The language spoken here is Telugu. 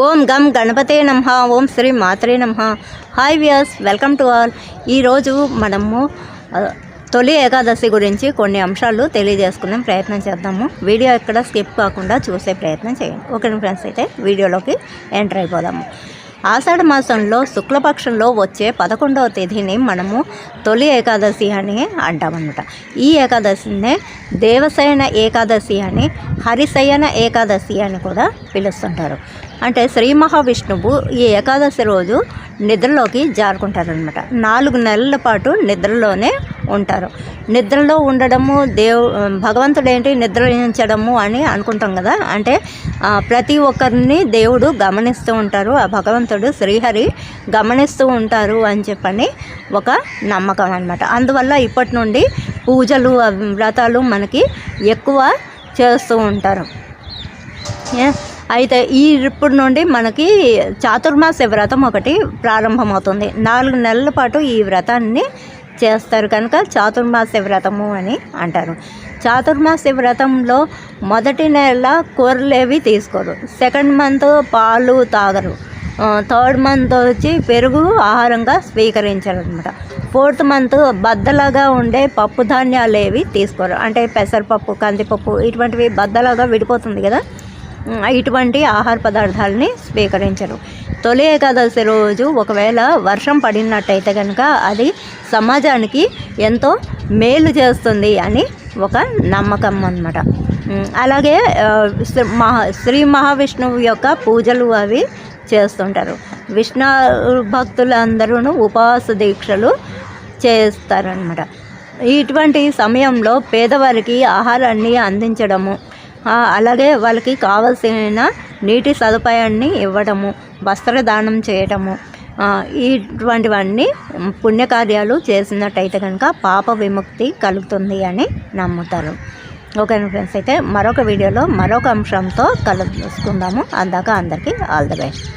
ఓం గం గణపతే నమః. ఓం శ్రీ మాత్రే నమః. Hi viewers, welcome to all. ఈరోజు మనము తొలి ఏకాదశి గురించి కొన్ని అంశాలు తెలియజేసుకునే ప్రయత్నం చేద్దాము. వీడియో ఎక్కడ స్కిప్ కాకుండా చూసే ప్రయత్నం చేయండి. ఓకే ఫ్రెండ్స్, అయితే వీడియోలోకి ఎంటర్ అయిపోదాము. ఆషాఢ మాసంలో శుక్లపక్షంలో వచ్చే 11వ తేదీని మనము తొలి ఏకాదశి అని అంటామన్నమాట. ఈ ఏకాదశినే దేవశయన ఏకాదశి అని, హరిశయన ఏకాదశి అని కూడా పిలుస్తుంటారు. అంటే శ్రీ మహావిష్ణువు ఈ ఏకాదశి రోజు నిద్రలోకి జారుకుంటారనమాట. 4 నెలల పాటు నిద్రలోనే ఉంటారు. నిద్రలో ఉండడము భగవంతుడు ఏంటి నిద్రించడము అని అనుకుంటాం కదా. అంటే ప్రతి ఒక్కరిని దేవుడు గమనిస్తూ ఉంటారు. ఆ భగవంతుడు శ్రీహరి గమనిస్తూ ఉంటారు అని చెప్పని ఒక నమ్మకం అన్నమాట. అందువల్ల ఇప్పటి నుండి పూజలు వ్రతాలు మనకి ఎక్కువ చేస్తూ ఉంటారు. అయితే ఇప్పటి నుండి మనకి చాతుర్మాస వ్రతం ఒకటి ప్రారంభమవుతుంది. 4 నెలల పాటు ఈ వ్రతాన్ని చేస్తారు కనుక చాతుర్మాస వ్రతము అని అంటారు. చాతుర్మాస వ్రతంలో మొదటి నెల కూరలేవి తీసుకోరు. సెకండ్ మంత్ పాలు తాగరు. థర్డ్ మంత్ వచ్చి పెరుగు ఆహారంగా స్వీకరించారు అనమాట. 4th మంత్ బద్దలాగా ఉండే పప్పు ధాన్యాలు ఏవి తీసుకోరు. అంటే పెసరపప్పు, కందిపప్పు ఇటువంటివి బద్దలాగా విడిపోతుంది కదా, ఇటువంటి ఆహార పదార్థాలని స్వీకరించరు. తొలి ఏకాదశి రోజు ఒకవేళ వర్షం పడినట్టయితే కనుక అది సమాజానికి ఎంతో మేలు చేస్తుంది అని ఒక నమ్మకం అన్నమాట. అలాగే శ్రీ మహావిష్ణువు యొక్క పూజలు అవి చేస్తుంటారు. విష్ణు భక్తులందరూ ఉపవాస దీక్షలు చేస్తారనమాట. ఇటువంటి సమయంలో పేదవారికి ఆహారాన్ని అందించడము, అలాగే వాళ్ళకి కావలసిన నీటి సదుపాయాన్ని ఇవ్వడము, వస్త్రదానం చేయటము, ఇటువంటివన్నీ పుణ్యకార్యాలు చేసినట్టయితే కనుక పాప విముక్తి కలుగుతుంది అని నమ్ముతారు. ఓకే ఫ్రెండ్స్, అయితే మరొక వీడియోలో మరొక అంశంతో కలుసుకుందాము. అందాక అందరికీ ఆల్ ది బెస్ట్.